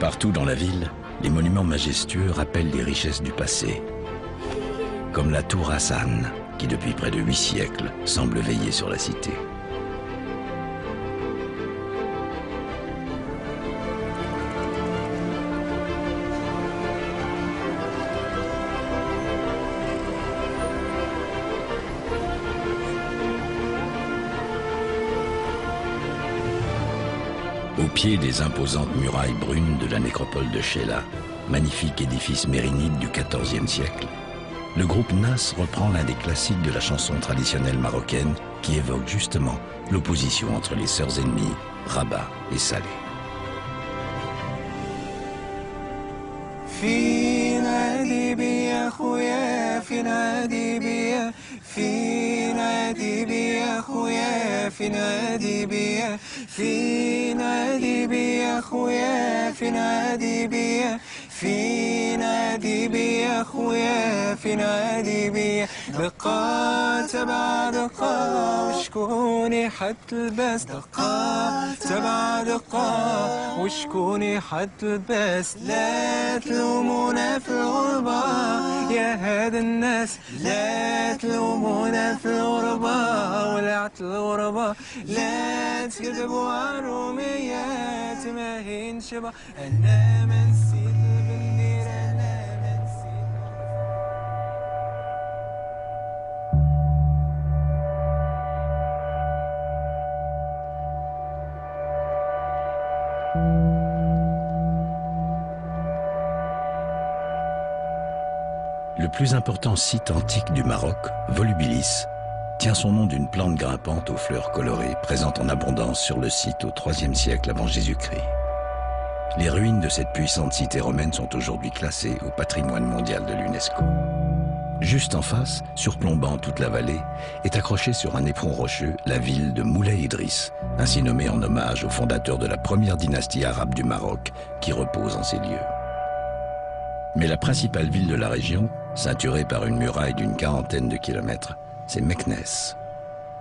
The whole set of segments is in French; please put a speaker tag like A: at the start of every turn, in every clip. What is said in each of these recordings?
A: Partout dans la ville, les monuments majestueux rappellent les richesses du passé, comme la tour Hassan, qui depuis près de 8 siècles semble veiller sur la cité. Au pied des imposantes murailles brunes de la nécropole de Cheila, magnifique édifice mérinide du XIVe siècle, le groupe Nas reprend l'un des classiques de la chanson traditionnelle marocaine qui évoque justement l'opposition entre les sœurs ennemies, Rabat et Salé.
B: في نادي بيا دقات تبع دقة وشكوني حتلبس دقات تبع دقة وشكوني حتلبس لا تلومونا في الغربة يا هاد الناس لا تلومونا في الغربة ولعت الغربة لا تكذبوا على الروميات ما هي نشبه أنا ما نسيت بالنير أنا ما نسيت.
A: Le plus important site antique du Maroc, Volubilis, tient son nom d'une plante grimpante aux fleurs colorées présente en abondance sur le site au IIIe siècle avant Jésus-Christ. Les ruines de cette puissante cité romaine sont aujourd'hui classées au patrimoine mondial de l'UNESCO. Juste en face, surplombant toute la vallée, est accrochée sur un éperon rocheux la ville de Moulay Idriss, ainsi nommée en hommage au fondateur de la première dynastie arabe du Maroc qui repose en ces lieux. Mais la principale ville de la région, ceinturée par une muraille d'une 40aine de kilomètres, c'est Meknès.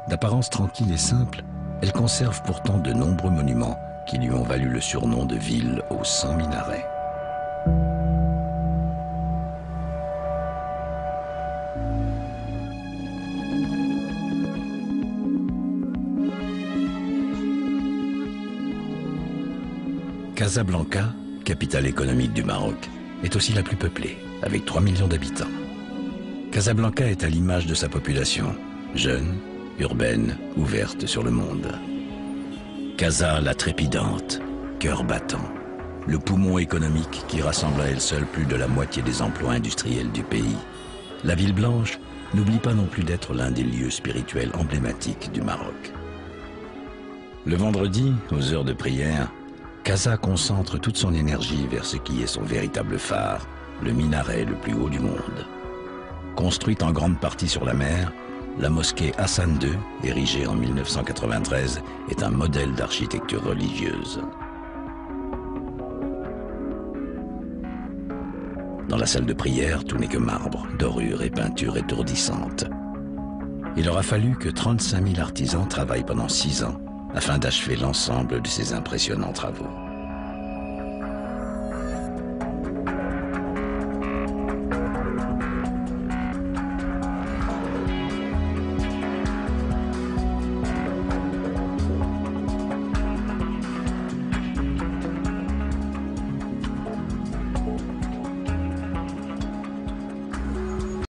A: D'apparence tranquille et simple, elle conserve pourtant de nombreux monuments qui lui ont valu le surnom de ville aux 100 minarets. Casablanca, capitale économique du Maroc, est aussi la plus peuplée, avec 3 millions d'habitants. Casablanca est à l'image de sa population, jeune, urbaine, ouverte sur le monde. Casa la trépidante, cœur battant, le poumon économique qui rassemble à elle seule plus de la moitié des emplois industriels du pays. La ville blanche n'oublie pas non plus d'être l'un des lieux spirituels emblématiques du Maroc. Le vendredi, aux heures de prière, Casa concentre toute son énergie vers ce qui est son véritable phare, le minaret le plus haut du monde. Construite en grande partie sur la mer, la mosquée Hassan II, érigée en 1993, est un modèle d'architecture religieuse. Dans la salle de prière, tout n'est que marbre, dorure et peinture étourdissante. Il aura fallu que 35 000 artisans travaillent pendant 6 ans afin d'achever l'ensemble de ces impressionnants travaux.